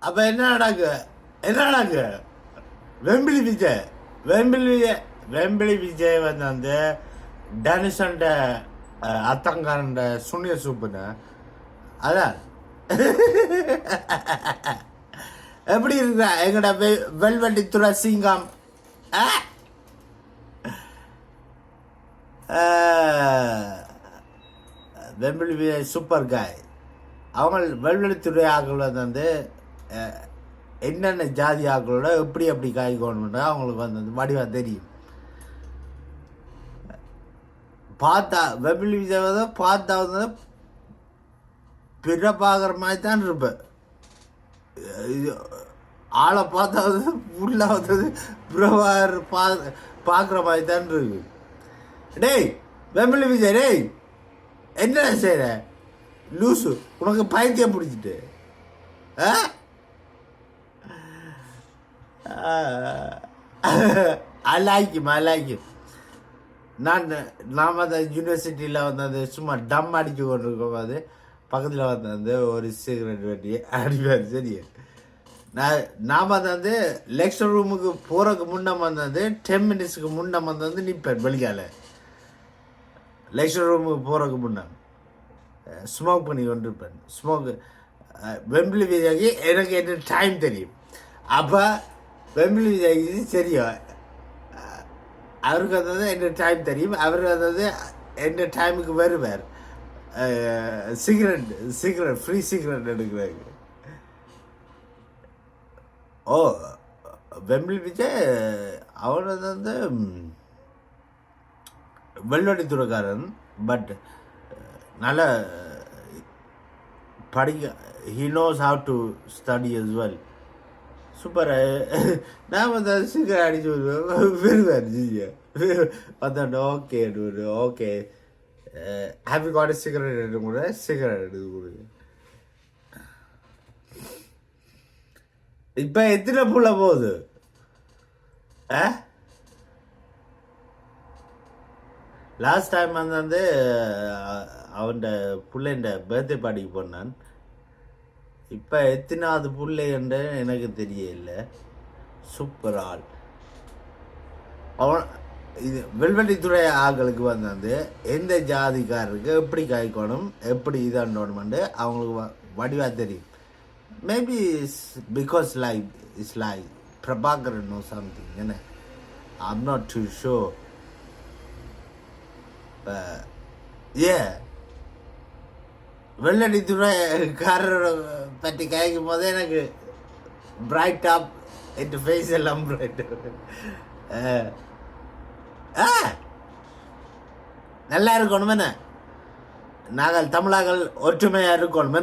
அப்போ என்ன நடக்கு வெம்பிளி விஜய் வந்து டனிஷன்ட அத்தங்காரண்ட சுனிய சூப்புன்னு அதான் எப்படி இருக்க எங்கட வெல்வெட்டித்துறை சிங்கம் வெம்பிளி விஜய் சூப்பர் காய். அவங்க வெல்வெளித்துறை ஆக்கள் வந்து என்னென்ன ஜாதி ஆக்களோட எப்படி காய்க்கணும்னா அவங்களுக்கு வந்து வடிவாக தெரியும். பார்த்தா வெம்பிளி விஜய் வந்து பார்த்தா வந்து பிற பார்க்குற மாதிரி தான் இருப்பேன். ஆளை பார்த்தா வந்து உள்ள வந்தது பிறவார் பார்க்குற மாதிரி தான் இருக்கு. டேய் வெம்பிளி விஜய், டேய் என்ன செய்கிற லூசு, உனக்கு பைத்தியம் பிடிச்சிட்டு அலாய்க்கும். நாம் அந்த யூனிவர்சிட்டியில் வந்து அது சும்மா டம் அடிச்சு கொண்டு இருக்கும் போது பக்கத்தில் வந்து ஒரு சிகரெட் வெட்டி அடிப்பார். சரி, நாம் வந்து லெக்சர் ரூமுக்கு போகிறதுக்கு முன்னே வந்து 10 மினிட்ஸுக்கு முன்னே வந்து நிற்பேன் வெளியால். லெக்சர் ரூமுக்கு போகிறதுக்கு முன்னே ஸ்மோக் பண்ணி கொண்டிருப்பேன். வெம்பிளி விஜய்க்கு எனக்கு என்ன டைம் தெரியும். அப்போ வெம்பிளி விஜய்க்கு தெரியும், அவருக்கு வந்து என்ன டைம் தெரியும். அவர் வந்து என்ன டைமுக்கு வருவார் சிகரெட் ஃப்ரீ சிகரெட் எடுக்கிறாங்க. வெம்பிளி விஜய் அவர் வந்து வெள்ளடித்துறைக்காரன். பட் நல்ல படிக்க, he knows how to study as well. Super. நான் வந்து சிகரெட் அடிச்சு விடுவேன் ஜிஜியா பார்த்தோம். ஓகே ஹாப்பி காட் சிகரெட் எடுக்க கூட சிகரெட் எடுக்க கொடுங்க. இப்போ எத்தனை புள்ள போகுது? லாஸ்ட் டைம் வந்து அவன் பிள்ளைண்ட பர்த்டே பார்ட்டிக்கு போனான். இப்போ எத்தனாவது பிள்ளை என்று எனக்கு தெரியல. சூப்பர் ஆள் அவன். இது வெல்வெட்டித்துறை ஆக்களுக்கு வந்து எந்த ஜாதிக்காரருக்கு எப்படி காய்க்கணும், எப்படி இதாண்டோணுமெண்டு அவங்களுக்கு வடிவாக தெரியும். Maybe because it's like Prabhakaran or something, என்ன I'm not too sure. வெள்ளடித்துறைக்காரரோட பற்றி கேட்கும் போதே எனக்கு பிரைட் அப் என் ஃபேஸ் எல்லாம் பிரைட். நல்லா இருக்கணும் என்ன, நாங்கள் தமிழாக்கள் ஒற்றுமையாக இருக்கணும்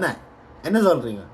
என்ன சொல்கிறீங்க?